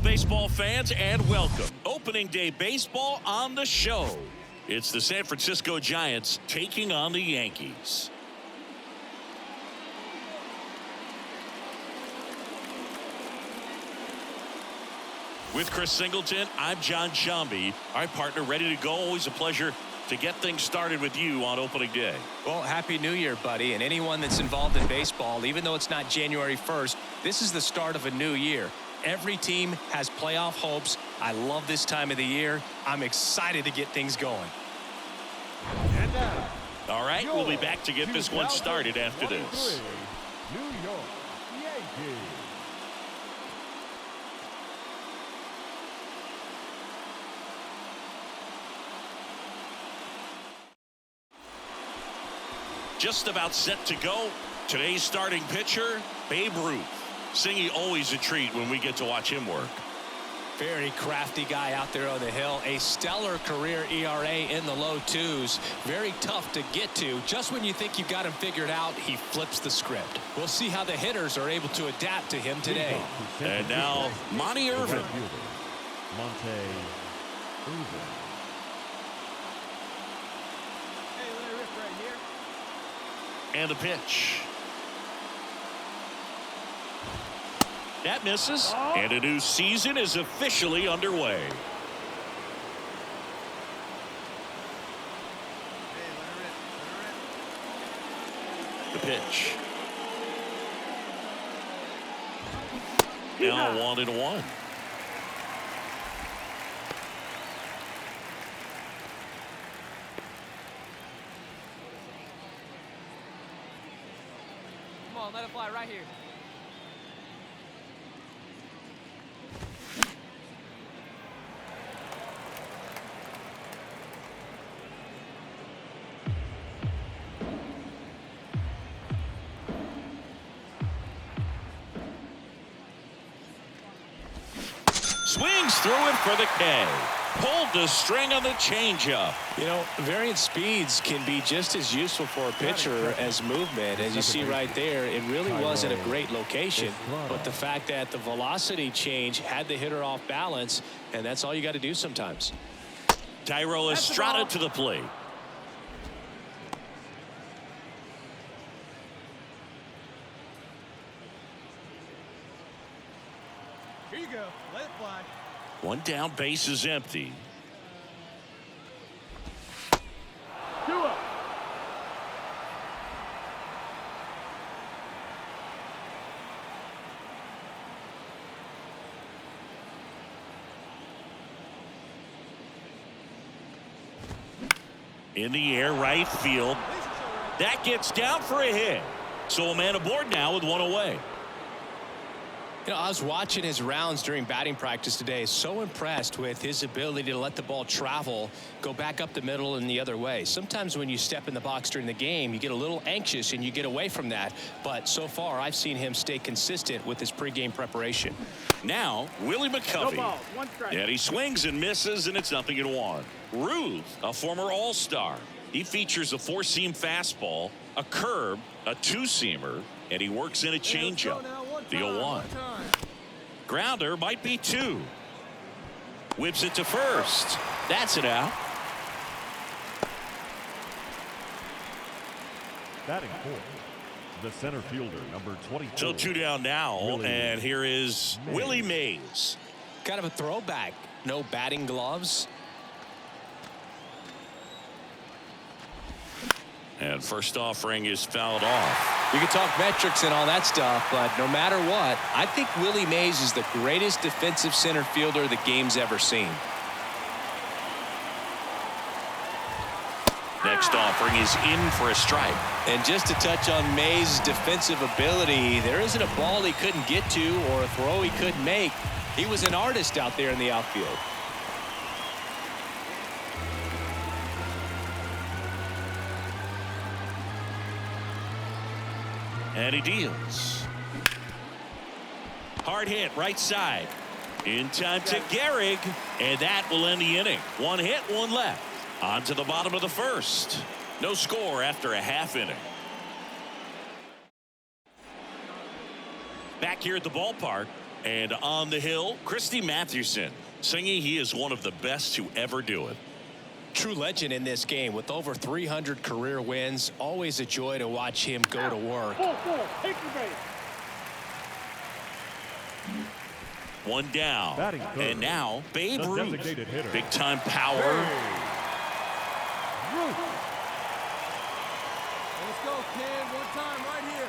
baseball fans, and welcome. Opening day baseball on the show. It's the San Francisco Giants taking on the Yankees. With Chris Singleton, I'm John Shambi. Our partner ready to go. Always a pleasure to get things started with you on opening day. Well, Happy New Year, buddy. And anyone that's involved in baseball, even though it's not January 1st, this is the start of a new year. Every team has playoff hopes. I love this time of the year. I'm excited to get things going. And now, all right, we'll be back to get this one started after this. New York Yankees. Just about set to go. Today's starting pitcher, Babe Ruth. Singy always a treat when we get to watch him work. Very crafty guy out there on the hill. A stellar career ERA in the low twos. Very tough to get to. Just when you think you've got him figured out, he flips the script. We'll see how the hitters are able to adapt to him today. And now, Monty Irvin. Monte Irvin. And the pitch. That misses. And a new season is officially underway. The pitch. Now 1-1. Come on, let it fly right here. Swings through it for the K. Pulled the string on the changeup. You know, variant speeds can be just as useful for a pitcher as movement. As you see right there, it really wasn't a great location, but the fact that the velocity change had the hitter off balance, and that's all you got to do sometimes. Thairo Estrada to the plate. Here you go. Let it fly. One down, base is empty. 2 up. In the air, right field. That gets down for a hit. So a man aboard now with one away. You know, I was watching his rounds during batting practice today. So impressed with his ability to let the ball travel, go back up the middle and the other way. Sometimes when you step in the box during the game, you get a little anxious and you get away from that. But so far, I've seen him stay consistent with his pregame preparation. Now, Willie McCovey. No ball, 1 strike. And he swings and misses, and it's 0-1. Ruth, a former All-Star. He features a 4-seam fastball, a curve, a 2-seamer, and he works in a changeup. The 0-1. Grounder might be 2. Whips it to first. That's it out. Batting fourth, the center fielder, number 24. So 2 down now, and here is Willie Mays. Kind of a throwback. No batting gloves. And first offering is fouled off. You can talk metrics and all that stuff, but no matter what, I think Willie Mays is the greatest defensive center fielder the game's ever seen. Next offering is in for a strike. And just to touch on Mays' defensive ability, there isn't a ball he couldn't get to or a throw he couldn't make. He was an artist out there in the outfield. And he deals. Hard hit, right side. In time to Gehrig, and that will end the inning. 1 hit, 1 left. On to the bottom of the first. No score after a half inning. Back here at the ballpark, And on the hill, Christy Mathewson, singing he is one of the best to ever do it. True legend in this game with over 300 career wins. Always a joy to watch him go to work. One down. Batting third, and now Babe the Ruth. designated hitter. Big time power. Let's go, kid. One time right here.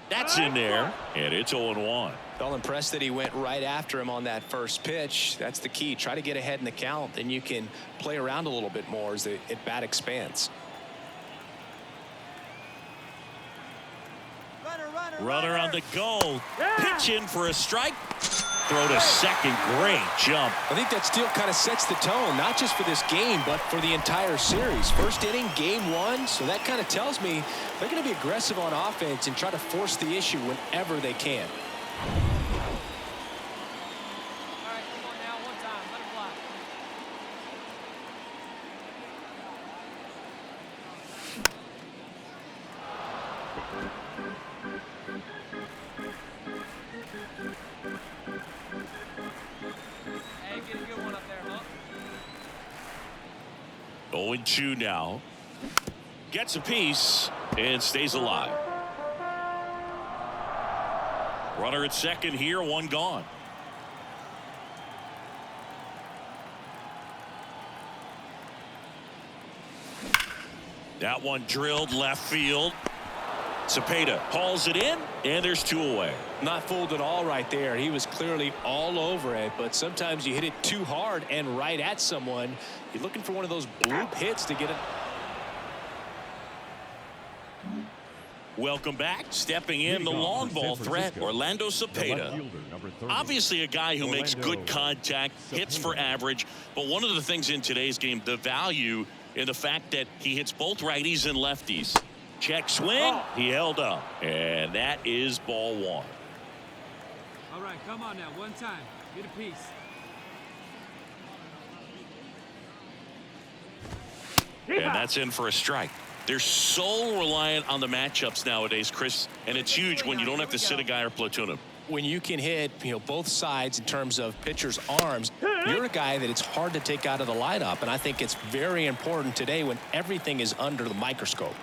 That's in there, and it's 0-1. Well, impressed that he went right after him on that first pitch. That's the key. Try to get ahead in the count, then you can play around a little bit more as the at bat expands. Runner on the go. Pitch in for a strike. Throw to second. Great jump. I think that still kind of sets the tone, not just for this game, but for the entire series. First inning, game one, so that kind of tells me they're going to be aggressive on offense and try to force the issue whenever they can. All right, come on now. One time. Let it fly. Hey, get a good one up there, huh? 0-2 now. Gets a piece and stays alive. Runner at second here, one gone. That one drilled left field. Cepeda hauls it in, and there's two away. Not fooled at all right there. He was clearly all over it, but sometimes you hit it too hard and right at someone. You're looking for one of those bloop hits to get it. Welcome back. Stepping in the long ball threat, Orlando Cepeda. Obviously a guy who makes good contact, hits for average, but one of the things in today's game, the value in the fact that he hits both righties and lefties. Check swing, he held up, and that is ball one. All right, come on now. One time. Get a piece. And that's in for a strike. They're so reliant on the matchups nowadays, Chris, and it's huge when you don't have to sit a guy or platoon him. When you can hit, both sides in terms of pitchers' arms, you're a guy that it's hard to take out of the lineup, and I think it's very important today when everything is under the microscope.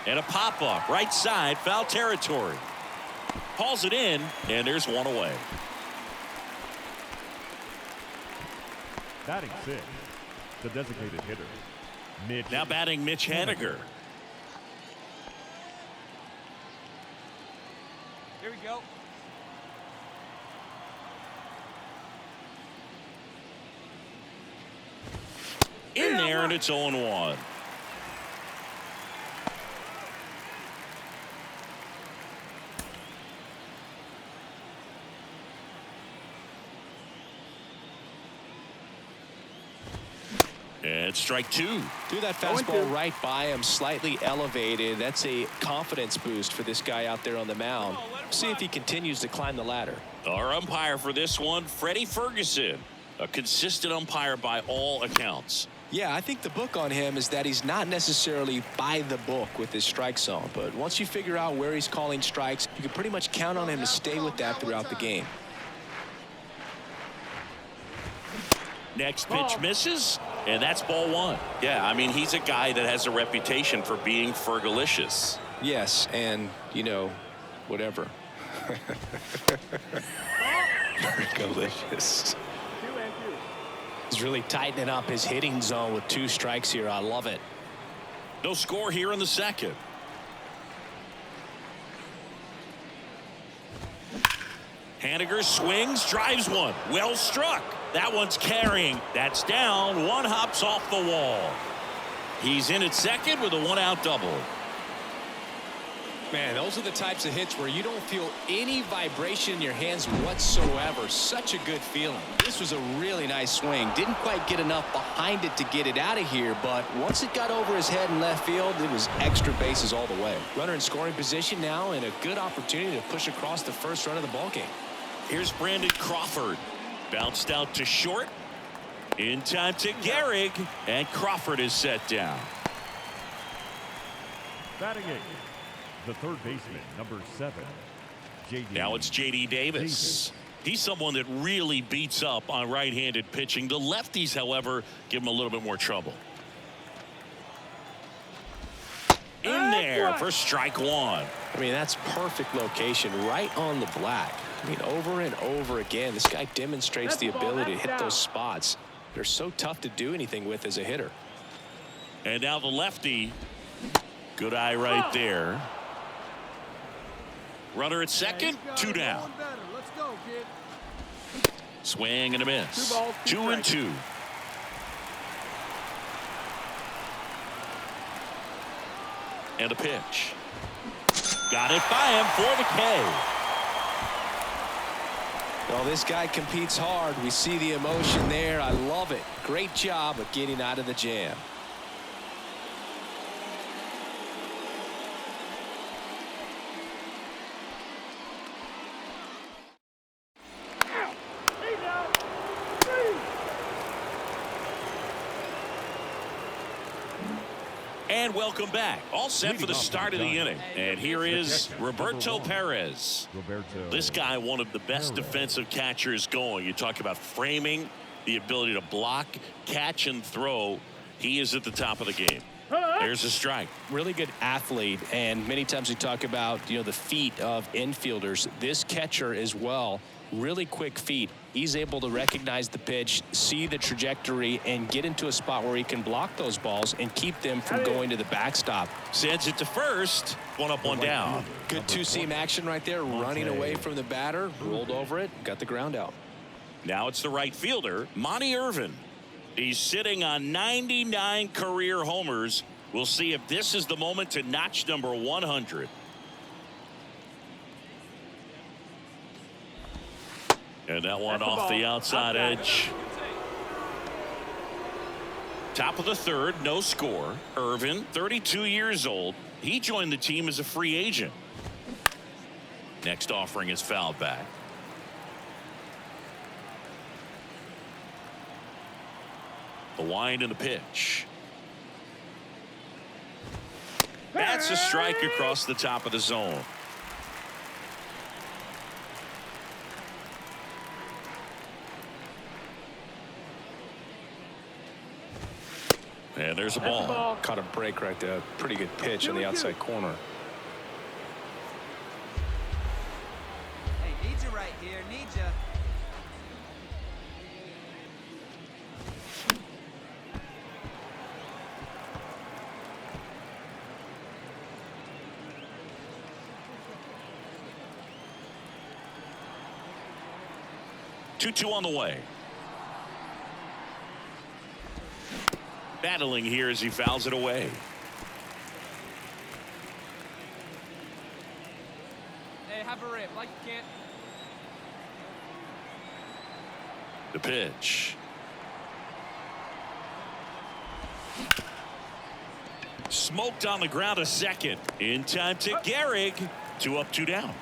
And a pop-up, right side, foul territory. Hauls it in, and there's one away. Batting six, the designated hitter, Mitch. Now batting Mitch Haniger. Here we go. In there, and it's 0-1. And strike two. Threw that fastball right by him, slightly elevated. That's a confidence boost for this guy out there on the mound. See if he continues to climb the ladder. Our umpire for this one, Freddie Ferguson, a consistent umpire by all accounts. Yeah, I think the book on him is that he's not necessarily by the book with his strike zone, but once you figure out where he's calling strikes, you can pretty much count on him to stay with that throughout the game. Next pitch misses, and that's ball one. Yeah, I mean, he's a guy that has a reputation for being Fergalicious. Yes, and, whatever. Fergalicious. He's really tightening up his hitting zone with 2 strikes here. I love it. No score here in the second. Haniger swings, drives one. Well struck. That one's carrying. That's down. One hops off the wall. He's in at second with a 1-out double. Man, those are the types of hits where you don't feel any vibration in your hands whatsoever. Such a good feeling. This was a really nice swing. Didn't quite get enough behind it to get it out of here, but once it got over his head in left field, it was extra bases all the way. Runner in scoring position now, and a good opportunity to push across the first run of the ballgame. Here's Brandon Crawford. Bounced out to short. In time to Gehrig, and Crawford is set down. Batting eighth, the third baseman, number 7, J.D. Now it's J.D. Davis. He's someone that really beats up on right-handed pitching. The lefties, however, give him a little bit more trouble. In there for strike one. I mean, that's perfect location, right on the black. I mean, over and over again, this guy demonstrates the ability to hit those spots. They're so tough to do anything with as a hitter. And now the lefty. Good eye right there. Runner at second, 2 down. Let's go, kid. Swing and a miss. 2-2. And a pitch. Got it by him for the K. Well, this guy competes hard. We see the emotion there. I love it. Great job of getting out of the jam. And welcome back. All set for the start of the inning. And here is Roberto Perez. This guy, one of the best defensive catchers going. You talk about framing, the ability to block, catch, and throw. He is at the top of the game. There's a strike. Really good athlete, and many times we talk about, you know, the feet of infielders. This catcher as well, really quick feet. He's able to recognize the pitch, see the trajectory, and get into a spot where he can block those balls and keep them from going to the backstop. Sends it to first. One up, one down. Good two-seam action right there, running away from the batter, rolled over it, got the ground out. Now it's the right fielder, Monty Irvin. He's sitting on 99 career homers. We'll see if this is the moment to notch number 100. And that one off the outside edge. Top of the third, no score. Irvin, 32 years old. He joined the team as a free agent. Next offering is fouled back. The wind and the pitch. That's a strike across the top of the zone. And there's a ball. Caught a break right there. Pretty good pitch on the outside corner. Hey, need you right here. Need you. Two on the way. Battling here as he fouls it away. Hey, have a rip like you can't. The pitch. Smoked on the ground a second. In time to Gehrig. 2 up, 2 down.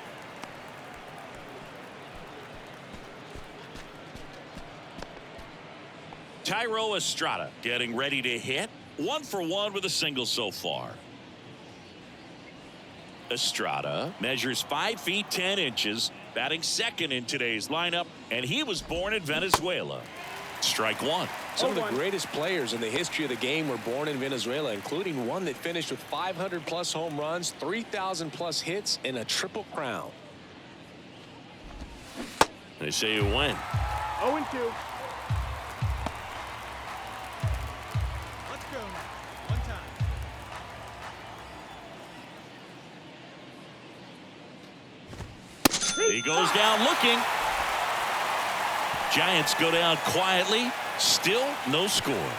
Thairo Estrada getting ready to hit. 1 for 1 with a single so far. Estrada measures 5 feet 10 inches, batting second in today's lineup, and he was born in Venezuela. Strike one. Some of the greatest players in the history of the game were born in Venezuela, including one that finished with 500+ home runs, 3,000+ hits, and a triple crown. They say you win. 0-2. He goes down looking. Giants go down quietly. Still no score.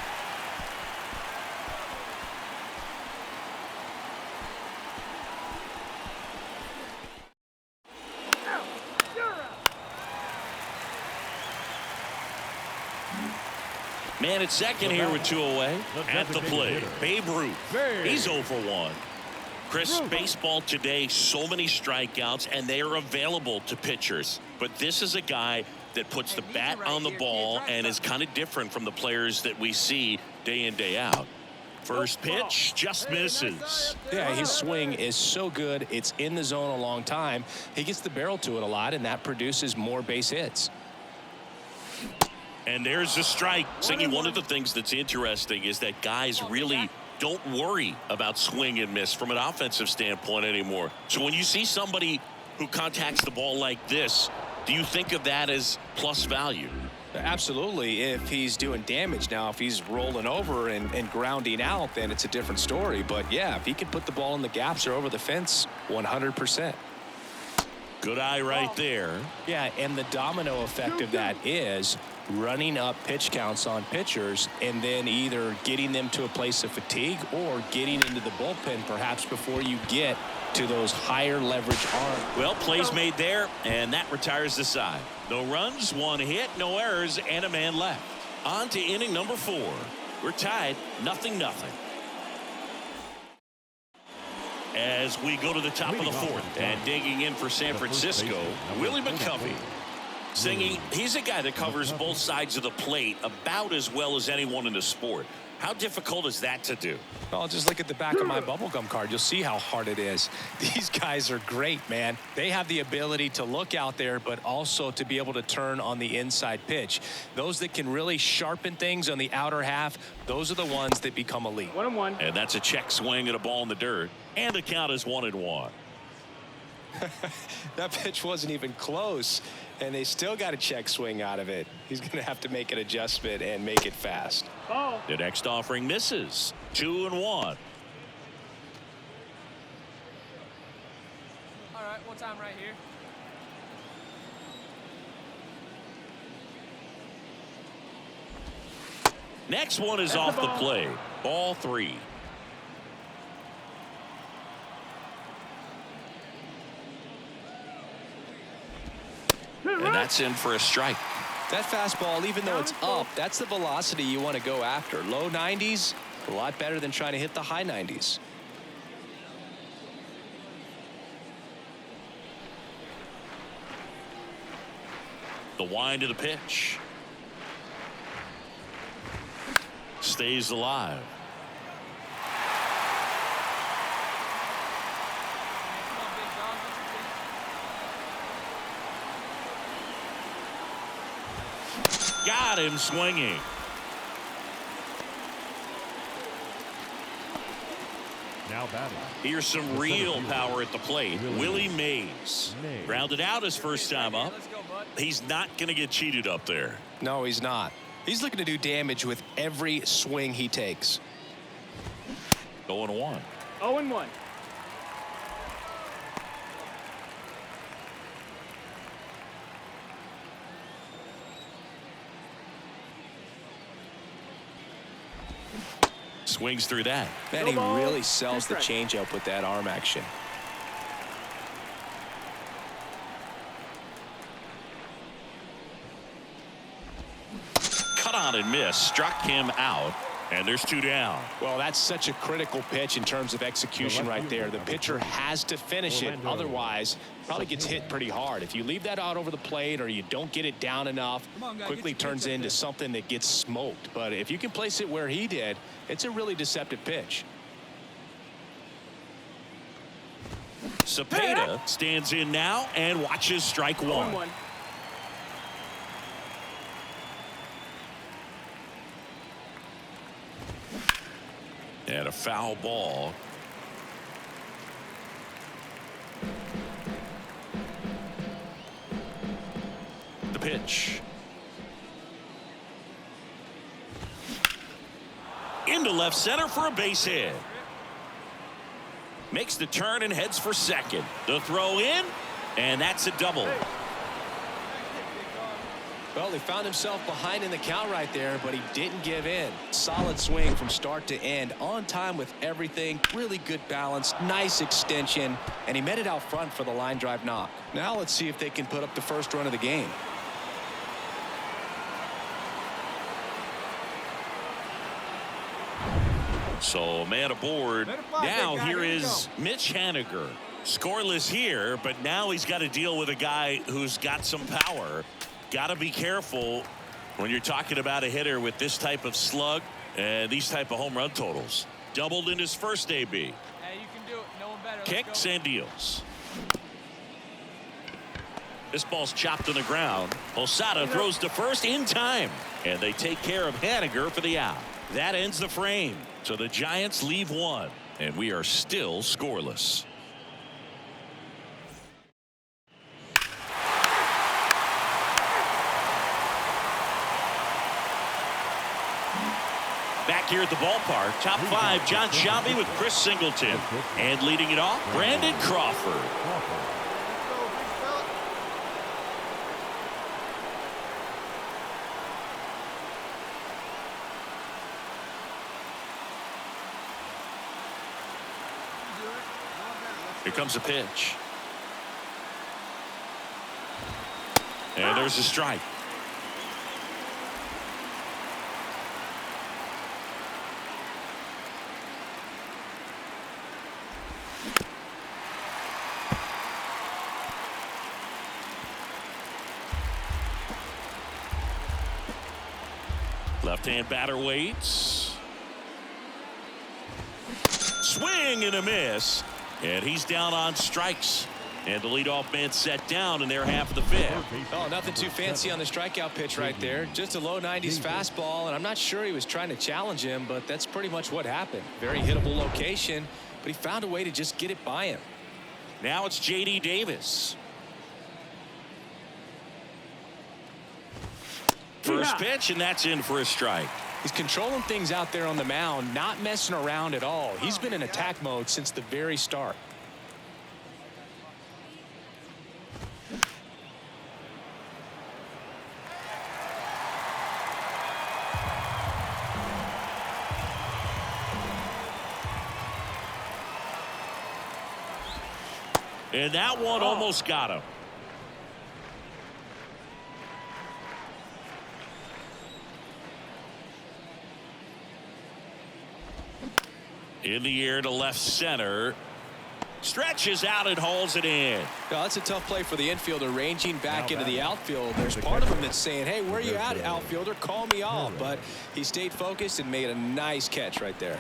Man at second here with 2 away. At the plate, Babe Ruth. He's 0 for 1. Chris, baseball today, so many strikeouts, and they are available to pitchers. But this is a guy that puts the bat on the ball and is kind of different from the players that we see day in, day out. First pitch just misses. Yeah, his swing is so good. It's in the zone a long time. He gets the barrel to it a lot, and that produces more base hits. And there's a strike. Singing, one of the things that's interesting is that guys really don't worry about swing and miss from an offensive standpoint anymore. So when you see somebody who contacts the ball like this, do you think of that as plus value? Absolutely, if he's doing damage. Now, if he's rolling over and grounding out, then it's a different story. But yeah, if he can put the ball in the gaps or over the fence, 100%. Good eye right there. Yeah, and the domino effect of that is running up pitch counts on pitchers and then either getting them to a place of fatigue or getting into the bullpen perhaps before you get to those higher leverage arms. Well, plays made there, and that retires the side. No runs, 1 hit, no errors, and a man left. On to inning number 4. We're tied, 0-0. As we go to the top of the 4th, and digging in for San Francisco, Willie McCovey. Singing, he's a guy that covers both sides of the plate about as well as anyone in the sport. How difficult is that to do? Well, just look at the back of my bubblegum card. You'll see how hard it is. These guys are great, man. They have the ability to look out there, but also to be able to turn on the inside pitch. Those that can really sharpen things on the outer half, those are the ones that become elite. 1-1. And that's a check swing and a ball in the dirt. And the count is 1-1. That pitch wasn't even close, and they still got a check swing out of it. He's going to have to make an adjustment and make it fast. Ball. The next offering misses. 2-1. All right, one time right here. Next one is off the plate. Ball 3. And that's in for a strike. That fastball, even though it's up, that's the velocity you want to go after. Low 90s, a lot better than trying to hit the high 90s. The wind of the pitch. Stays alive. Come on, big dog. What's your thing? Got him swinging. Now batting. Here's some real power at the plate. Willie Mays. Grounded out his first time up. Let's go, bud. He's not going to get cheated up there. No, he's not. He's looking to do damage with every swing he takes. 0-1. 0-1. Swings through that. Man, he really sells the changeup with that arm action. Cut on and miss. Struck him out. And there's 2 down. Well, that's such a critical pitch in terms of execution right there. The pitcher has to finish it. Otherwise, probably gets hit pretty hard. If you leave that out over the plate or you don't get it down enough, quickly turns into something that gets smoked. But if you can place it where he did, it's a really deceptive pitch. Cepeda stands in now and watches strike 1. 1-1. And a foul ball. The pitch. Into left center for a base hit. Makes the turn and heads for second. The throw in, and that's a double. Well, he found himself behind in the count right there, but he didn't give in. Solid swing from start to end, on time with everything, really good balance, nice extension, and he met it out front for the line drive knock. Now let's see if they can put up the first run of the game. So man aboard. Now here is Mitch Haniger. Scoreless here, but now he's got to deal with a guy who's got some power. Got to be careful when you're talking about a hitter with this type of slug and these type of home run totals. Doubled in his first AB. Hey, you can do it. No one better. Kicks and deals. This ball's chopped on the ground. Posada throws to first in time, and they take care of Haniger for the out. That ends the frame. So the Giants leave one, and we are still scoreless. Back here at the ballpark, top five, John Shelby with Chris Singleton. And leading it off, Brandon Crawford. Here comes a pitch. And there's a strike. Left-hand batter waits. Swing and a miss. And he's down on strikes. And the leadoff man set down in their half of the fifth. Oh, nothing too fancy on the strikeout pitch right there. Just a low 90s fastball, and I'm not sure he was trying to challenge him, but that's pretty much what happened. Very hittable location, but he found a way to just get it by him. Now it's J.D. Davis. First pitch, and that's in for a strike. He's controlling things out there on the mound, not messing around at all. He's been in attack mode since the very start. And that one almost got him. In the air to left center. Stretches out and hauls it in. Well, that's a tough play for the infielder, ranging back into the outfield. There's part of him that's saying, hey, where are you at, outfielder? Call me off. But he stayed focused and made a nice catch right there.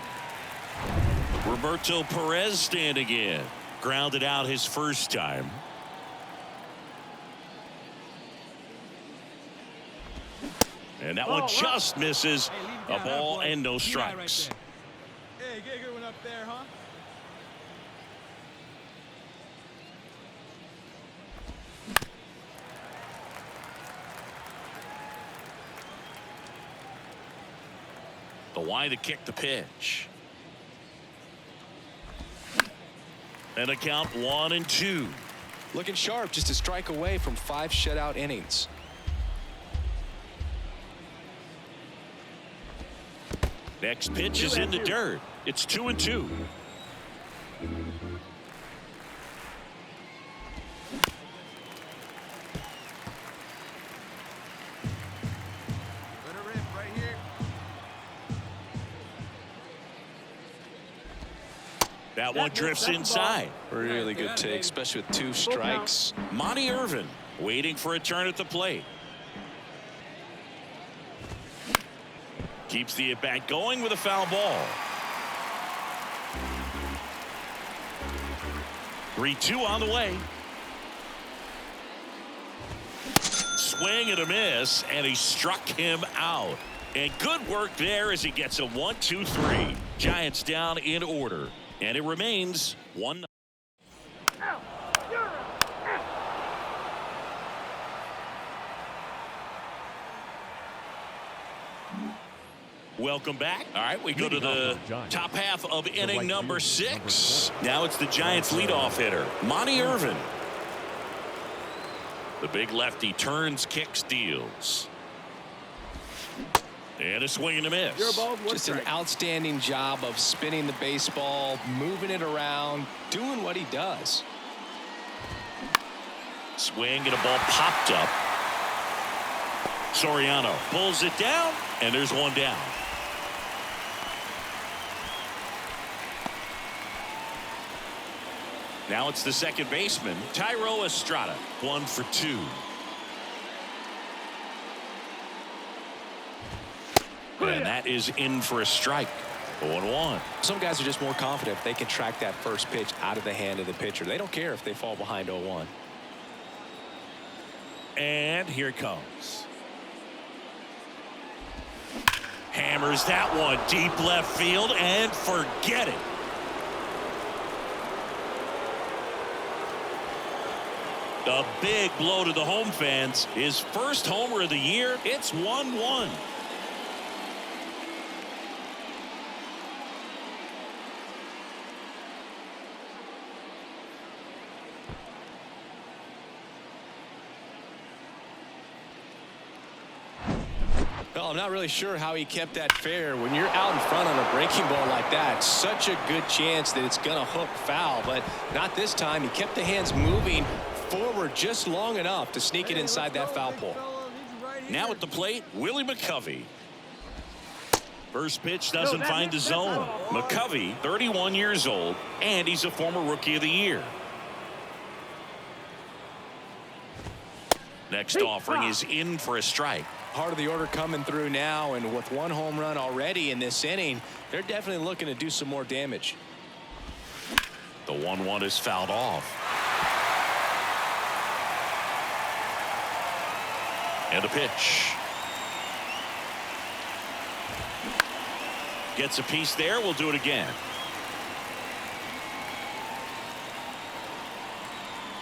Roberto Perez standing in. Grounded out his first time. And that one just misses. A ball and no strikes. Hey, get a good one up there, huh? The line to kick the pitch. And a count 1-2. Looking sharp, just a strike away from 5 shutout innings. Next pitch is in the dirt. It's 2-2. That one drifts inside. Really good take, especially with 2 strikes. Monty Irvin waiting for a turn at the plate. Keeps the at-bat going with a foul ball. 3-2 on the way. Swing and a miss, and he struck him out. And good work there as he gets a 1-2-3. Giants down in order. And it remains 1. Welcome back. All right, we go to the top half of inning number 6. Now it's the Giants leadoff hitter, Monty Irvin. The big lefty turns, kicks, deals. And a swing and a miss. Just an outstanding job of spinning the baseball, moving it around, doing what he does. Swing and a ball popped up. Soriano pulls it down, and there's one down. Now it's the second baseman, Tyro Estrada. 1 for 2. And that is in for a strike. 0-1. Some guys are just more confident if they can track that first pitch out of the hand of the pitcher. They don't care if they fall behind 0-1. And here it comes. Hammers that one deep left field and forget it. A big blow to the home fans. His first homer of the year. It's 1-1. Well, I'm not really sure how he kept that fair. When you're out in front on a breaking ball like that, such a good chance that it's going to hook foul, but not this time. He kept the hands moving forward just long enough to sneak it inside that foul pole. Now at the plate, Willie McCovey. First pitch doesn't find the zone. McCovey, 31 years old, and he's a former Rookie of the Year. Next offering is in for a strike. Part of the order coming through now, and with one home run already in this inning, they're definitely looking to do some more damage. The 1-1 is fouled off. And a pitch. Gets a piece there. We'll do it again.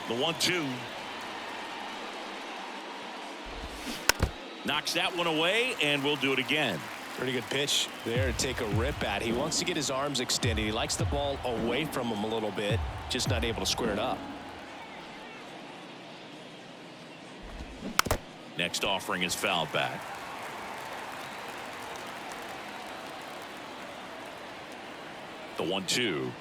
The 1-2. Knocks that one away, and we'll do it again. Pretty good pitch there to take a rip at. He wants to get his arms extended. He likes the ball away from him a little bit, just not able to square it up. Next offering is fouled back. The 1-2.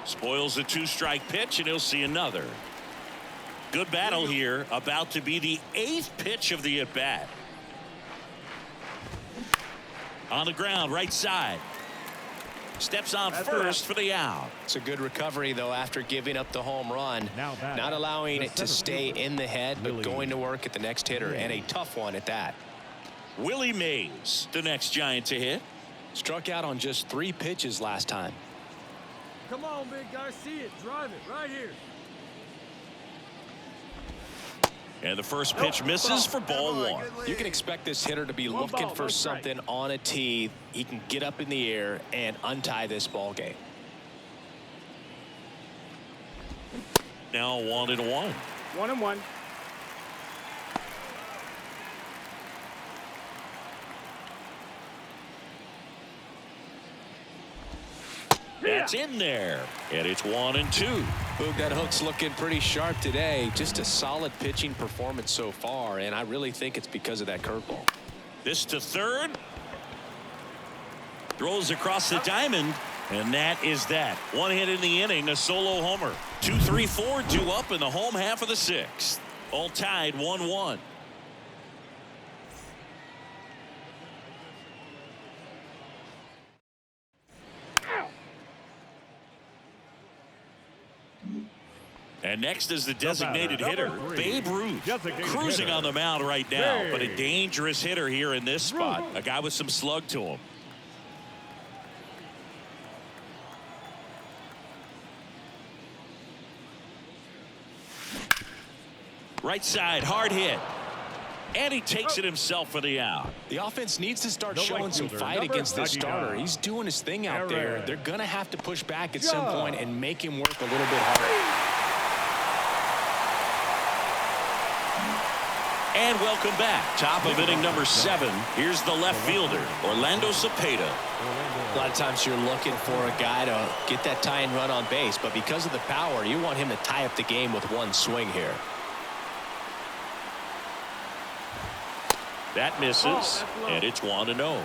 Spoils the 2-strike pitch, and he'll see another. Good battle here, about to be the 8th pitch of the at-bat. On the ground, right side. Steps on first for the out. It's a good recovery, though, after giving up the home run. Not allowing it to stay in the head, but going to work at the next hitter, and a tough one at that. Willie Mays, the next Giant to hit. Struck out on just 3 pitches last time. Come on, big guy. See it. Drive it. Right here. And the first pitch misses for ball 1. You can expect this hitter to be looking for something on a tee. He can get up in the air and untie this ball game. Now 1-1. 1-1. That's in there. And it's 1-2. Boog, that hook's looking pretty sharp today. Just a solid pitching performance so far, and I really think it's because of that curveball. This to third. Throws across the diamond, and that is that. 1 hit in the inning, a solo homer. 2, 3, 4 due up in the home half of the 6th. All tied 1-1. And next is the designated hitter, Babe Ruth, cruising on the mound right now, but a dangerous hitter here in this spot. A guy with some slug to him. Right side, hard hit. And he takes it himself for the out. The offense needs to start showing some fight against this starter. He's doing his thing out there. They're going to have to push back at some point and make him work a little bit harder. And welcome back. Top of inning number 7. Here's the left fielder, Orlando Cepeda. A lot of times you're looking for a guy to get that tying run on base, but because of the power, you want him to tie up the game with one swing here. That misses, and it's 1-0.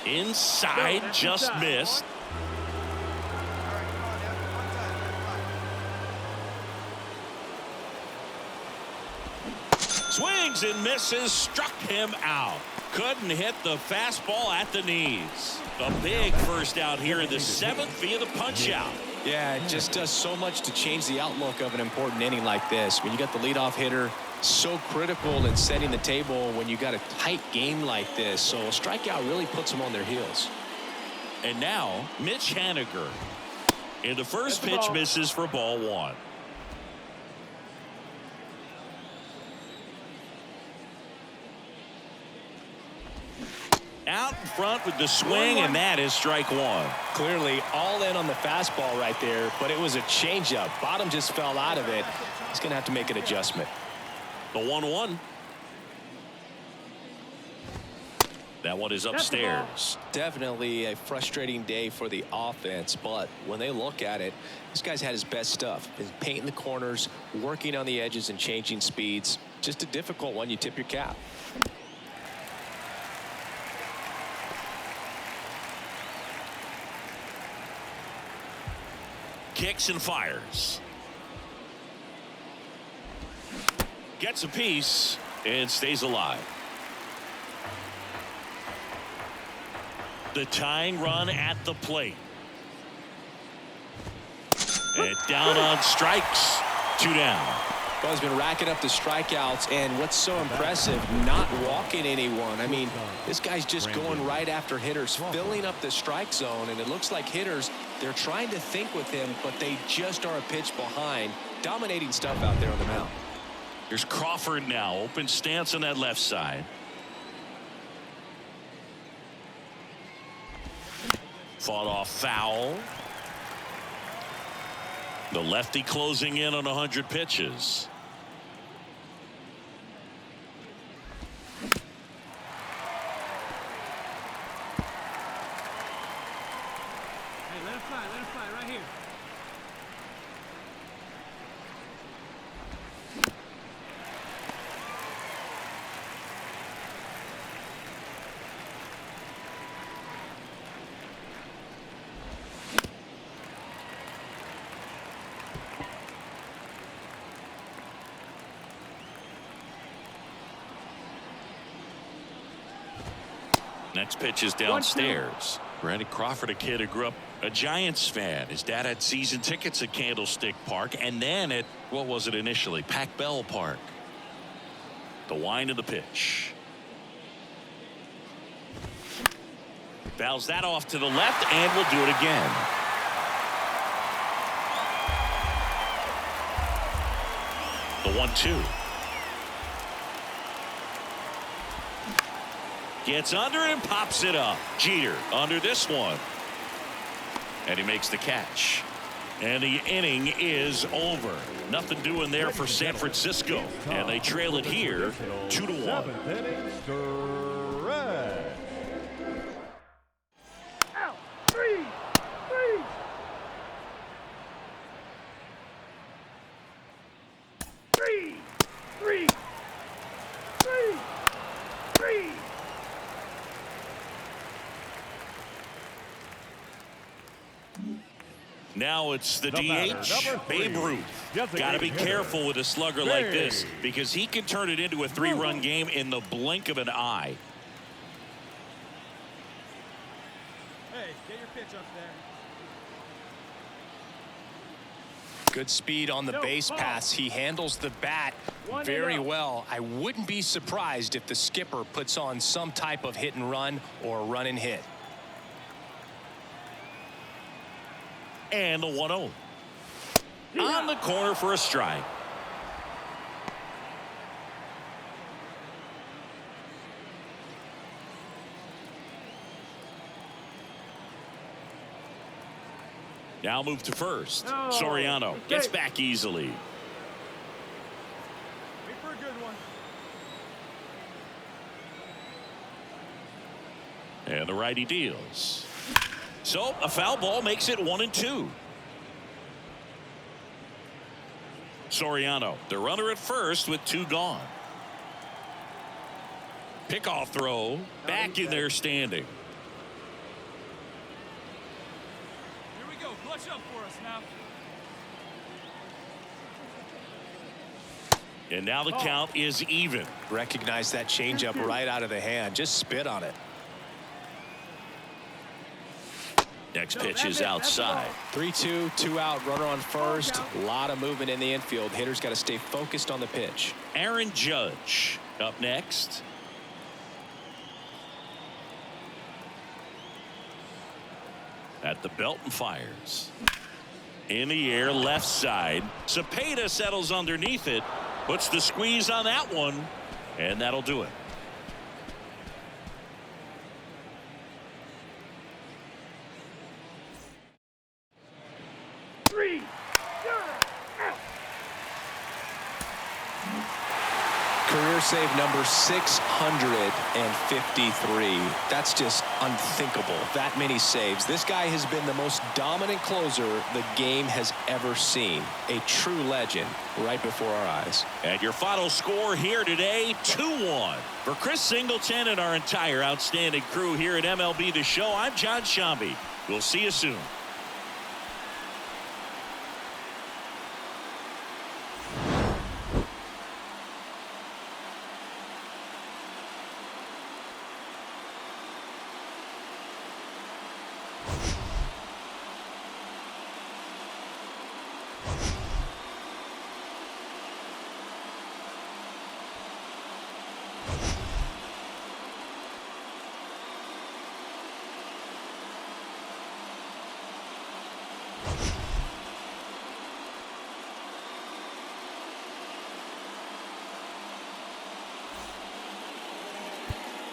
Inside, just missed. Swings and misses, struck him out. Couldn't hit the fastball at the knees. A big first out here in the 7th via the punch out. Yeah, it just does so much to change the outlook of an important inning like this. When you got the leadoff hitter, so critical in setting the table when you got a tight game like this. So a strikeout really puts them on their heels. And now Mitch Haniger. And the first pitch misses for ball 1. Out in front with the swing, and that is strike 1. Clearly all in on the fastball right there, but it was a changeup. Bottom just fell out of it. He's going to have to make an adjustment. The 1-1. That one is upstairs. Definitely a frustrating day for the offense, but when they look at it, this guy's had his best stuff. He's painting the corners, working on the edges and changing speeds. Just a difficult one. You tip your cap. Kicks and fires. Gets a piece and stays alive. The tying run at the plate. And down on strikes. 2 down. Well, he's been racking up the strikeouts, and what's so impressive, not walking anyone. I mean, this guy's just going right after hitters, filling up the strike zone, and it looks like hitters, they're trying to think with him, but they just are a pitch behind. Dominating stuff out there on the mound. Here's Crawford now. Open stance on that left side. Fought off foul. The lefty closing in on 100 pitches. Hey, let it fly right here. Next pitch is downstairs. Randy Crawford, a kid who grew up a Giants fan. His dad had season tickets at Candlestick Park and then at, what was it initially, Pac Bell Park. The wind of the pitch. Fouls that off to the left and will do it again. The 1-2. Gets under it and pops it up. Jeter under this one. And he makes the catch. And the inning is over. Nothing doing there for San Francisco. And they trail it here 2-1. 7th inning, stretch. Out. 3. 3. 3. 3. Now it's the DH, number 3. Babe Ruth. Got to be careful with a slugger like this because he can turn it into a 3-run game in the blink of an eye. Hey, get your pitch up there. Good speed on the base pass. He handles the bat very well. I wouldn't be surprised if the skipper puts on some type of hit and run or run and hit. And the 1-0. On the corner for a strike. Now move to first. Soriano gets back easily. Wait for a good one. And the righty deals. So a foul ball makes it 1-2. Soriano, the runner at first with 2 gone. Pickoff throw back in there standing. now. And now the count is even. Recognize that changeup right out of the hand. Just spit on it. Next pitch is outside. 3-2, 2 out, runner on first. A lot of movement in the infield. Hitter's got to stay focused on the pitch. Aaron Judge up next. At the belt and fires. In the air, left side. Cepeda settles underneath it. Puts the squeeze on that one. And that'll do it. Career save number 653. That's just unthinkable. That many saves. This guy has been the most dominant closer the game has ever seen. A true legend right before our eyes. And your final score here today, 2-1. For Chris Singleton and our entire outstanding crew here at MLB The Show, I'm John Shambi. We'll see you soon.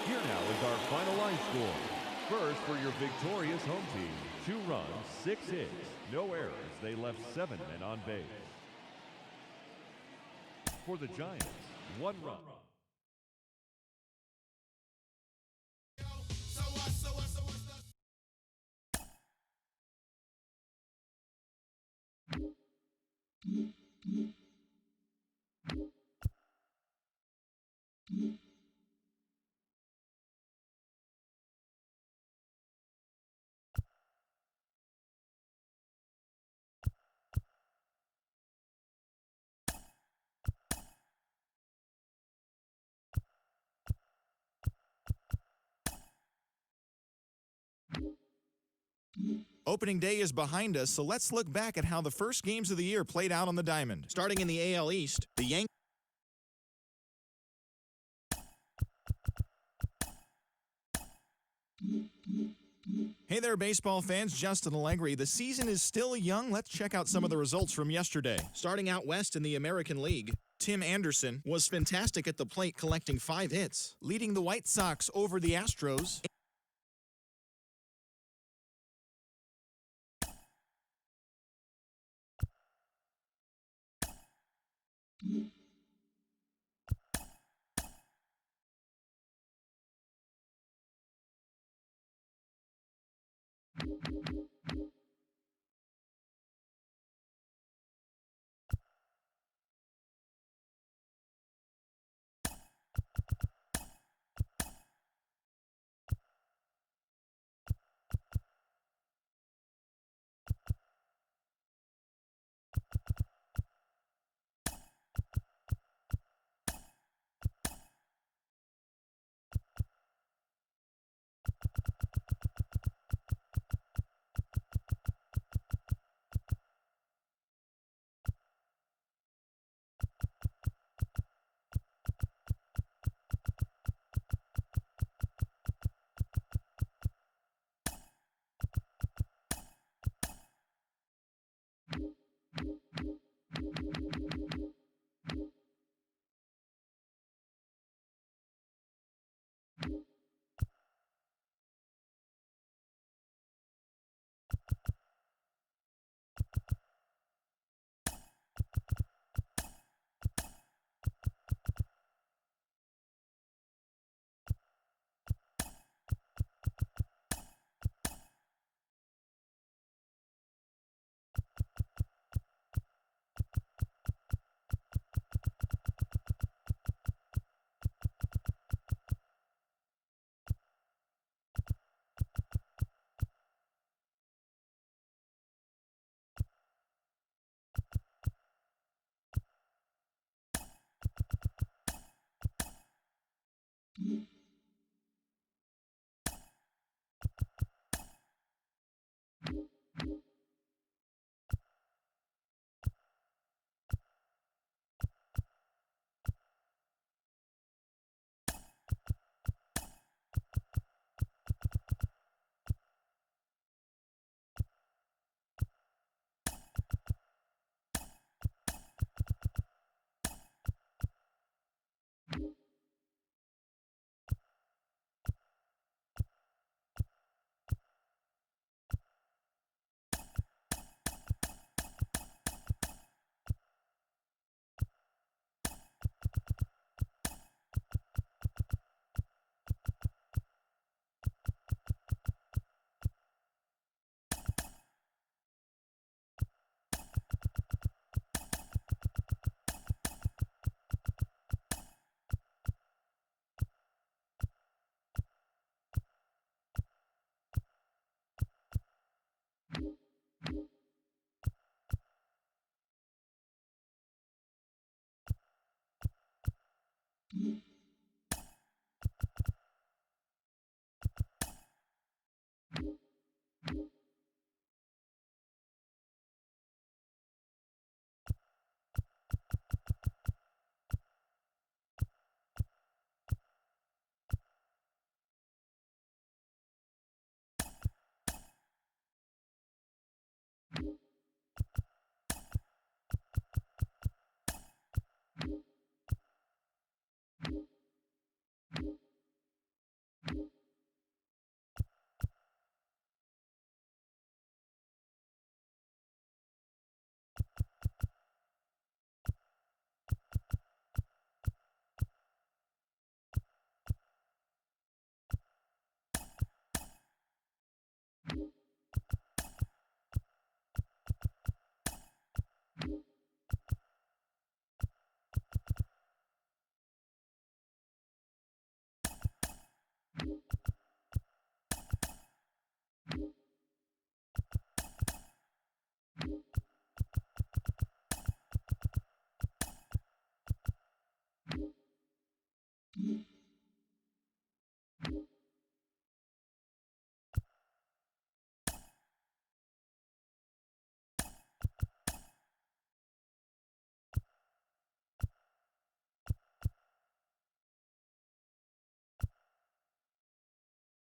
Here now is our final line score. First, for your victorious home team, 2 runs, 6 hits, no errors. They left 7 men on base. For the Giants, 1 run. Opening day is behind us, so let's look back at how the first games of the year played out on the diamond. Starting in the AL East, the Yankees. Hey there, baseball fans. Justin Allegri. The season is still young. Let's check out some of the results from yesterday. Starting out west in the American League, Tim Anderson was fantastic at the plate, collecting 5 hits, leading the White Sox over the Astros.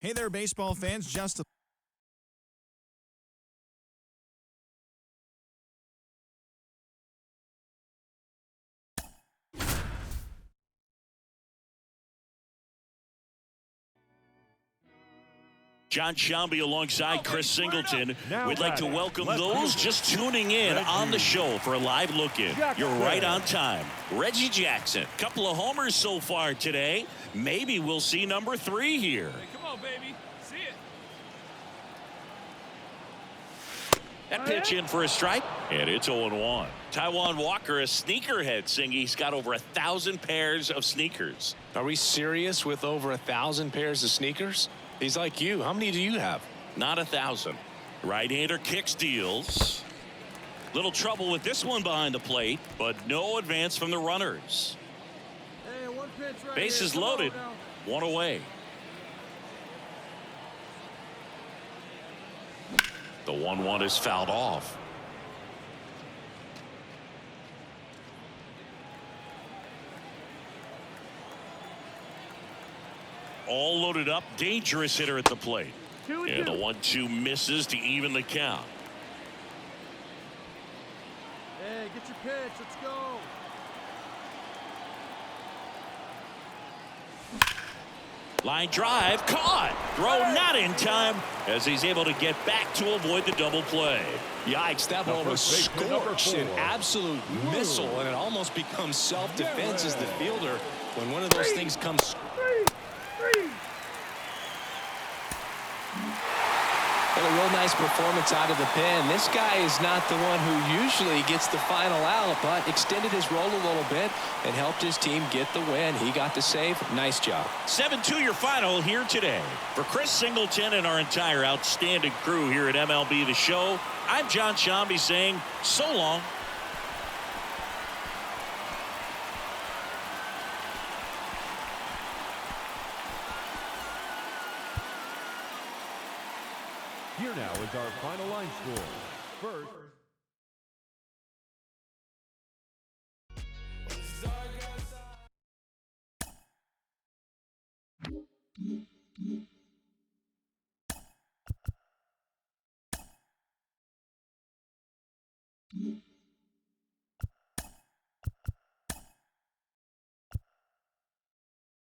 Hey there, baseball fans. Justin. John Shambi alongside Chris Singleton. Now We'd like to batting, welcome left those fielder, just tuning in Reggie on the show for a live look-in. Jackson. You're right on time. Reggie Jackson, couple of homers so far today. Maybe we'll see number 3 here. Hey, come on, baby. See it. That pitch in for a strike, and it's 0-1. Taijuan Walker, a sneakerhead, saying he's got over 1,000 pairs of sneakers. Are we serious with over 1,000 pairs of sneakers? He's like you. How many do you have? Not 1,000. Right-hander kicks, deals. Little trouble with this one behind the plate, but no advance from the runners. Hey, one pitch right Bases here. Come on loaded. now. 1 away. The 1-1 is fouled off. All loaded up, dangerous hitter at the plate. And the 1-2 misses to even the count. Hey, get your pitch. Let's go. Line drive, caught. Throw not in time as he's able to get back to avoid the double play. Yikes, that ball was first baseman, number scorched, an 4. absolute missile, and it almost becomes self-defense as the fielder when one of those things comes. But a real nice performance out of the pen. This guy is not the one who usually gets the final out, but extended his role a little bit and helped his team get the win. He got the save. Nice job. 7-2 your final here today. For Chris Singleton and our entire outstanding crew here at MLB The Show, I'm John Shambi saying so long. Here now is our final line score. First,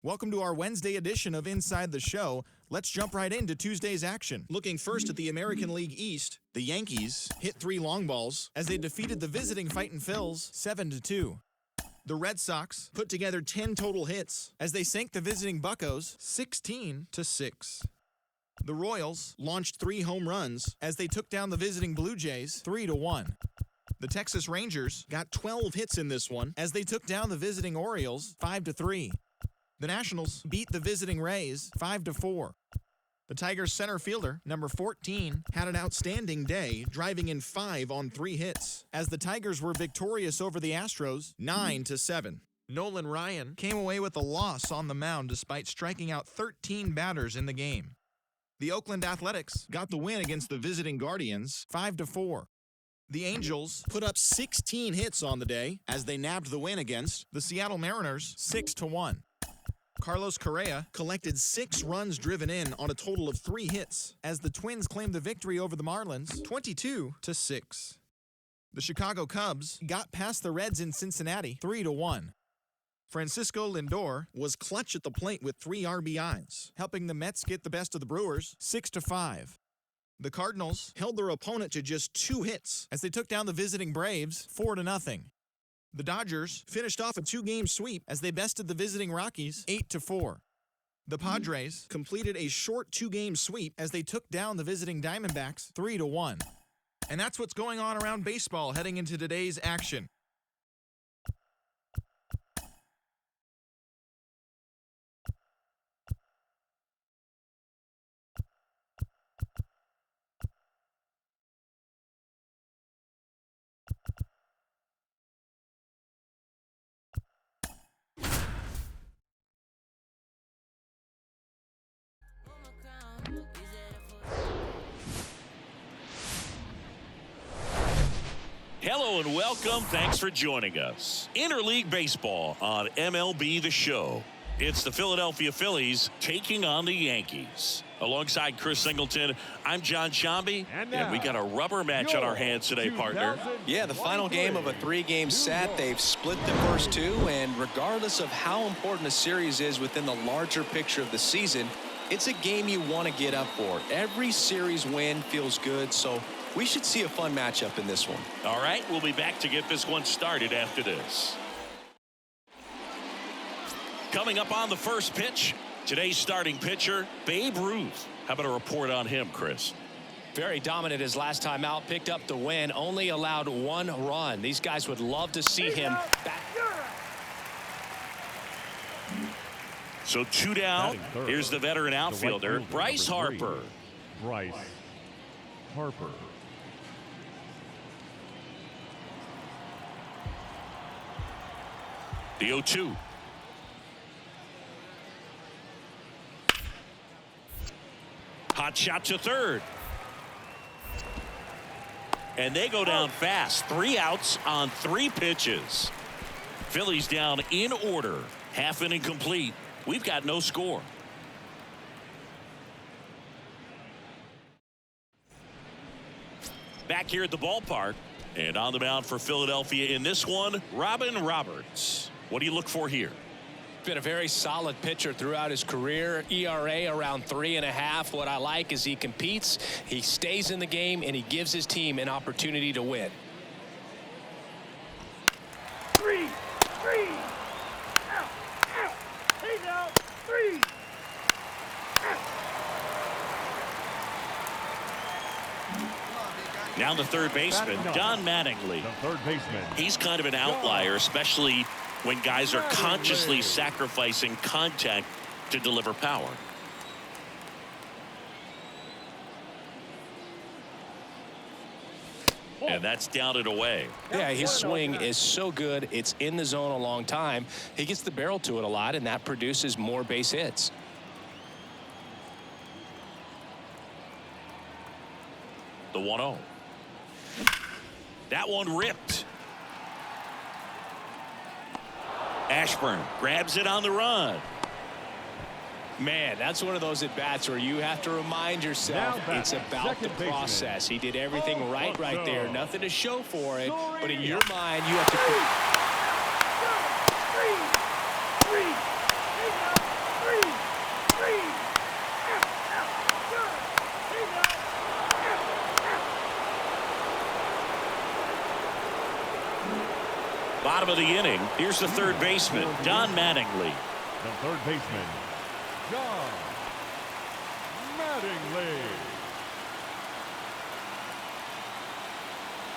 Welcome to our Wednesday edition of Inside the Show. Let's jump right into Tuesday's action. Looking first at the American League East, the Yankees hit 3 long balls as they defeated the visiting Fightin' Phils 7-2. The Red Sox put together 10 total hits as they sank the visiting Buccos 16-6. The Royals launched 3 home runs as they took down the visiting Blue Jays 3-1. The Texas Rangers got 12 hits in this one as they took down the visiting Orioles 5-3. The Nationals beat the visiting Rays 5-4. The Tigers center fielder, number 14, had an outstanding day, driving in 5 on 3 hits, as the Tigers were victorious over the Astros 9-7. Nolan Ryan came away with a loss on the mound despite striking out 13 batters in the game. The Oakland Athletics got the win against the visiting Guardians 5-4. The Angels put up 16 hits on the day as they nabbed the win against the Seattle Mariners 6-1. Carlos Correa collected 6 runs driven in on a total of 3 hits as the Twins claimed the victory over the Marlins 22-6. The Chicago Cubs got past the Reds in Cincinnati 3-1. Francisco Lindor was clutch at the plate with 3 RBIs, helping the Mets get the best of the Brewers 6-5. The Cardinals held their opponent to just 2 hits as they took down the visiting Braves 4-0. The Dodgers finished off a 2-game sweep as they bested the visiting Rockies 8-4. The Padres completed a short 2-game sweep as they took down the visiting Diamondbacks 3-1. And that's what's going on around baseball heading into today's action. Hello and welcome. Thanks for joining us. Interleague Baseball on MLB The Show. It's the Philadelphia Phillies taking on the Yankees. Alongside Chris Singleton, I'm John Shambi, and we got a rubber match on our hands today, partner. Yeah, the final game of a 3-game set. They've split the first 2, and regardless of how important a series is within the larger picture of the season, it's a game you want to get up for. Every series win feels good, so we should see a fun matchup in this one. All right, we'll be back to get this one started after this. Coming up on the first pitch, today's starting pitcher, Babe Ruth. How about a report on him, Chris? Very dominant his last time out, picked up the win, only allowed 1 run. These guys would love to see him back. So 2 down. Here's the veteran outfielder, Bryce Harper. Bryce Harper. The 0-2. Hot shot to third. And they go down fast. 3 outs on 3 pitches. Phillies down in order. Half inning complete. We've got no score. Back here at the ballpark. And on the mound for Philadelphia in this one, Robin Roberts. What do you look for here? Been a very solid pitcher throughout his career. ERA around 3.5. What I like is he competes, he stays in the game, and he gives his team an opportunity to win. 3. Out. He's out. 3. Now the third baseman, Don Mattingly. The third baseman. He's kind of an outlier, especially when guys are consciously sacrificing contact to deliver power. And that's down and away. Yeah, his swing is so good. It's in the zone a long time. He gets the barrel to it a lot, and that produces more base hits. The 1-0. That one ripped. Ashburn grabs it on the run. Man, that's one of those at-bats where you have to remind yourself it's about the process. He did everything right there. Nothing to show for it, but in your mind, you have to... Bottom of the inning. Here's the third baseman, Don Mattingly. The third baseman, John Mattingly.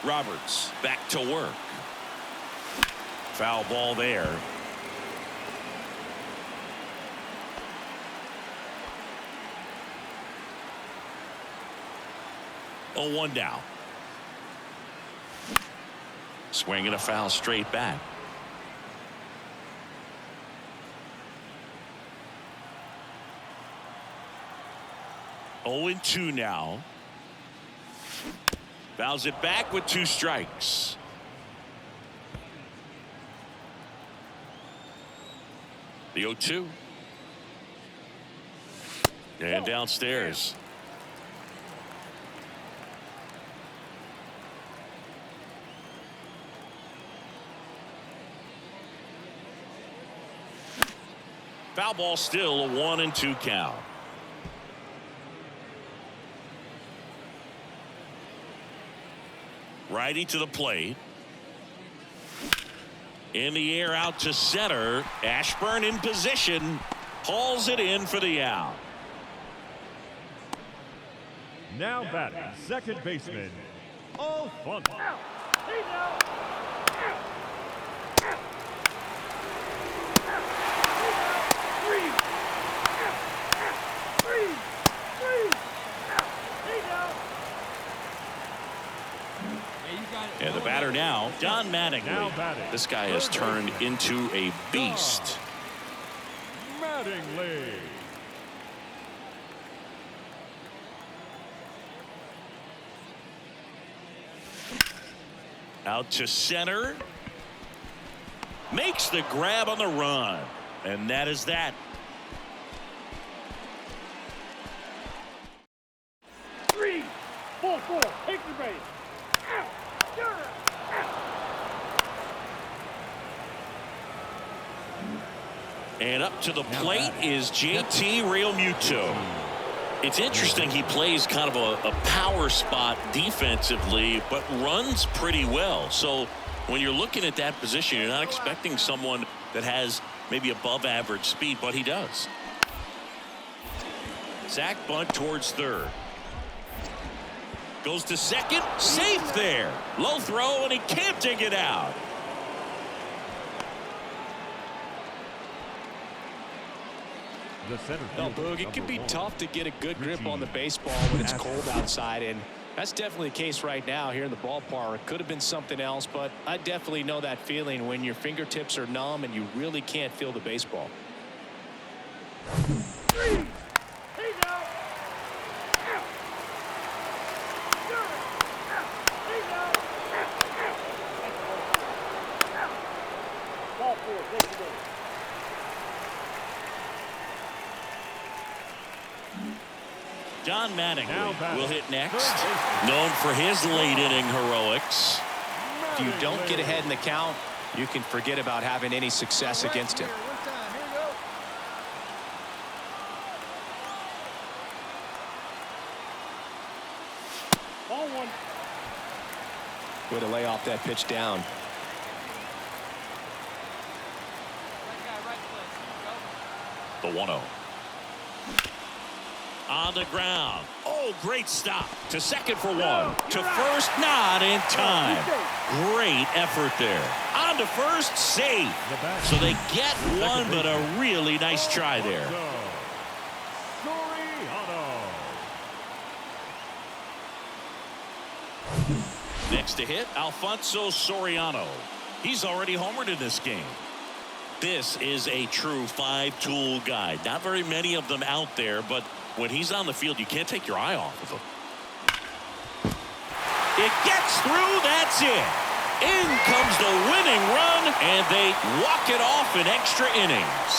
Roberts back to work. Foul ball there. Oh, 1 down. Swinging a foul straight back. Oh, 2 now. Fouls it back with 2 strikes. The 0-2. And downstairs. Foul ball, still a 1-2 count. Righty to the plate. In the air, out to center. Ashburn in position. Hauls it in for the out. Now batting, second baseman, Alfonso. And the batter now, Don Mattingly. This guy has turned into a beast. Mattingly. Out to center. Makes the grab on the run. And that is that. Three, four, take the base. And up to the plate is JT Realmuto. It's interesting, he plays kind of a power spot defensively, but runs pretty well. So when you're looking at that position, you're not expecting someone that has maybe above average speed, but he does. Sack bunt towards third. Goes to second, safe there. Low throw, and he can't dig it out. No, Boog, it can be tough to get a good grip on the baseball when it's cold outside, and that's definitely the case right now here in the ballpark. It could have been something else, but I definitely know that feeling when your fingertips are numb and you really can't feel the baseball. Don Mattingly will hit next. Known for his late inning heroics. If you don't get ahead in the count, you can forget about having any success against him. Way to lay off that pitch down. The 1-0. On the ground. Oh, great stop. To second for one. To first, not in time. Great effort there. On to first, safe. So they get one, but a really nice try there. Next to hit, Alfonso Soriano. He's already homered in this game. This is a true five-tool guy. Not very many of them out there, but when he's on the field, you can't take your eye off of him. It gets through. That's it. In comes the winning run, and they walk it off in extra innings.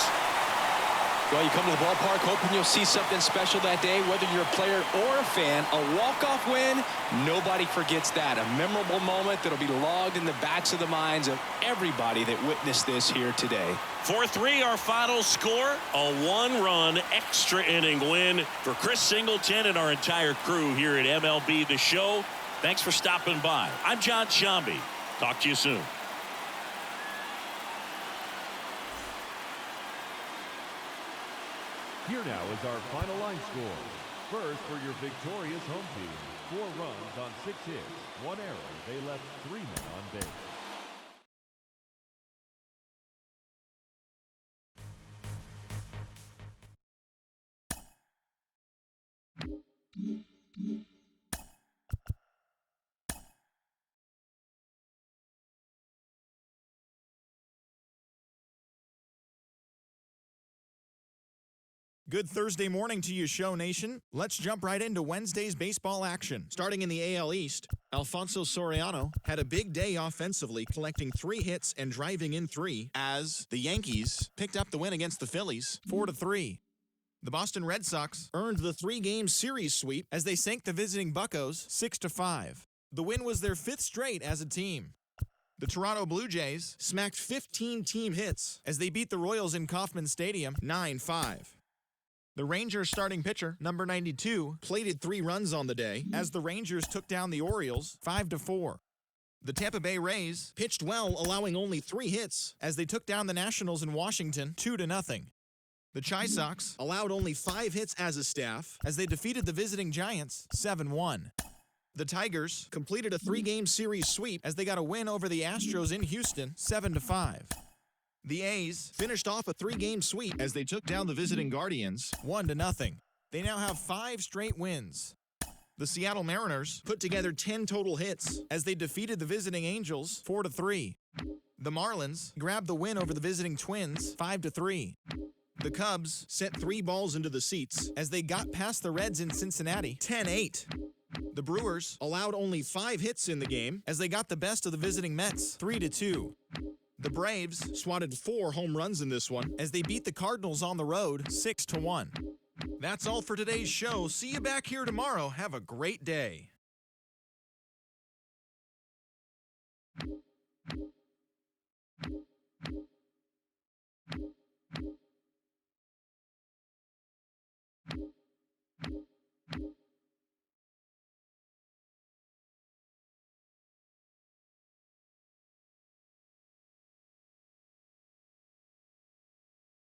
Well, you come to the ballpark hoping you'll see something special that day, whether you're a player or a fan. A walk-off win, nobody forgets that. A memorable moment that'll be logged in the backs of the minds of everybody that witnessed this here today. 4-3 our final score. A one-run extra inning win for Chris Singleton and our entire crew here at MLB The Show. Thanks for stopping by. I'm John Shambi. Talk to you soon. Here now is our final line score. First for your victorious home team. 4 runs on 6 hits, 1 error. They left 3 men on base. Good Thursday morning to you, Show Nation. Let's jump right into Wednesday's baseball action. Starting in the AL East, Alfonso Soriano had a big day offensively, collecting 3 hits and driving in 3 as the Yankees picked up the win against the Phillies 4-3. The Boston Red Sox earned the 3-game series sweep as they sank the visiting Buccos 6-5. The win was their 5th straight as a team. The Toronto Blue Jays smacked 15 team hits as they beat the Royals in Kauffman Stadium 9-5. The Rangers starting pitcher, number 92, plated 3 runs on the day as the Rangers took down the Orioles 5-4. The Tampa Bay Rays pitched well, allowing only 3 hits as they took down the Nationals in Washington 2-0. The Chi Sox allowed only 5 hits as a staff as they defeated the visiting Giants 7-1. The Tigers completed a 3-game series sweep as they got a win over the Astros in Houston 7-5. The A's finished off a 3-game sweep as they took down the visiting Guardians 1-0. They now have 5 straight wins. The Seattle Mariners put together 10 total hits as they defeated the visiting Angels 4-3. The Marlins grabbed the win over the visiting Twins 5-3. The Cubs sent 3 balls into the seats as they got past the Reds in Cincinnati 10-8. The Brewers allowed only 5 hits in the game as they got the best of the visiting Mets 3-2. The Braves swatted 4 home runs in this one as they beat the Cardinals on the road 6-1. That's all for today's show. See you back here tomorrow. Have a great day.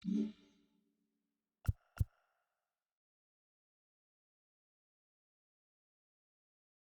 Mm-hmm.